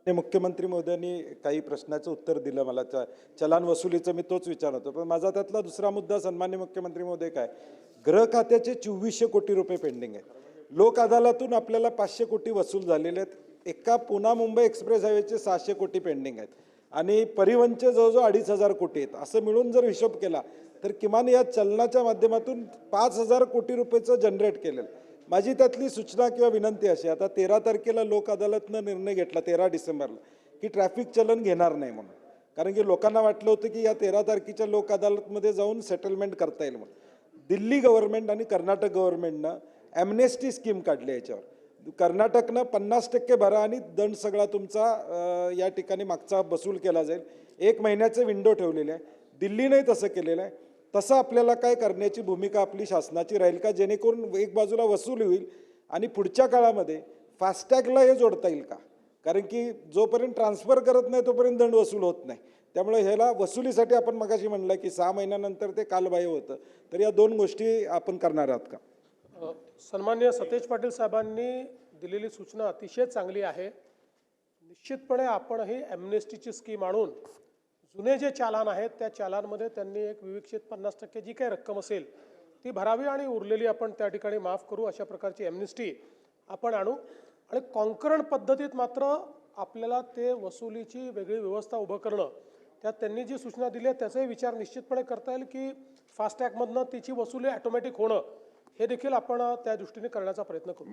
आणि मुख्यमंत्री महोदयांनी काही प्रश्नाचं उत्तर दिलं मला. चलन वसुलीचं मी तोच विचारत होतो. पण माझा त्यातला दुसरा मुद्दा सन्माननीय मुख्यमंत्री महोदय काय, गृह खात्याचे 2400 कोटी रुपये पेंडिंग आहे. लोक अदालतून आपल्याला 500 कोटी वसूल झालेले आहेत. एका पुणे मुंबई एक्सप्रेस हायवेचे 600 कोटी पेंडिंग आहेत आणि परिवहनचे जवळजवळ 2500 कोटी आहेत. असं मिळून जर हिशोब केला तर किमान या चलनाच्या माध्यमातून 5000 कोटी रुपयेचं जनरेट केलेलं. माझी त्यातली सूचना किंवा विनंती अशी, आता 13 तारखेला लोक अदालतनं निर्णय घेतला 13 डिसेंबरला की ट्रॅफिक चलन घेणार नाही म्हणून. कारण की लोकांना वाटलं होतं की या 13 तारखेच्या लोक अदालतमध्ये जाऊन सेटलमेंट करता येईल म्हणून. दिल्ली गव्हर्नमेंट आणि कर्नाटक गव्हर्नमेंटनं ॲम्नेस्टी स्कीम काढली याच्यावर. कर्नाटकनं 50% भरा आणि दंड सगळा तुमचा या ठिकाणी मागचा वसूल केला जाईल. 1 महिन्याचे विंडो ठेवलेले आहे. दिल्लीनंही तसं केलेलं आहे. तसं आपल्याला काय करण्याची भूमिका आपली शासनाची राहील का, जेणेकरून एक बाजूला वसूल होईल आणि पुढच्या काळामध्ये फास्टॅगला हे जोडता येईल का. कारण की जोपर्यंत ट्रान्सफर करत नाही तोपर्यंत दंड वसूल होत नाही. त्यामुळे ह्याला वसुलीसाठी आपण मगाशी म्हणलं की 6 महिन्यानंतर ते कालबाह्य होतं. तर या 2 गोष्टी आपण करणार आहात का. सन्माननीय सतेज पाटील साहेबांनी दिलेली सूचना अतिशय चांगली आहे. निश्चितपणे आपण ही ॲम्नेस्टीची स्कीम आणून जुने जे चालान आहेत त्या चालानमध्ये त्यांनी एक विवेक्षित 50% जी काही रक्कम असेल ती भरावी आणि उरलेली आपण त्या ठिकाणी माफ करू. अशा प्रकारची ॲम्नेस्टी आपण आणू आणि कॉन्करंट पद्धतीत मात्र आपल्याला ते वसुलीची वेगळी व्यवस्था उभं करणं, त्यात त्यांनी जी सूचना दिली आहे त्याचाही विचार निश्चितपणे करता येईल की फास्टॅगमधनं तिची वसुली ॲटोमॅटिक होणं हे देखील आपण त्या दृष्टीने करण्याचा प्रयत्न करू.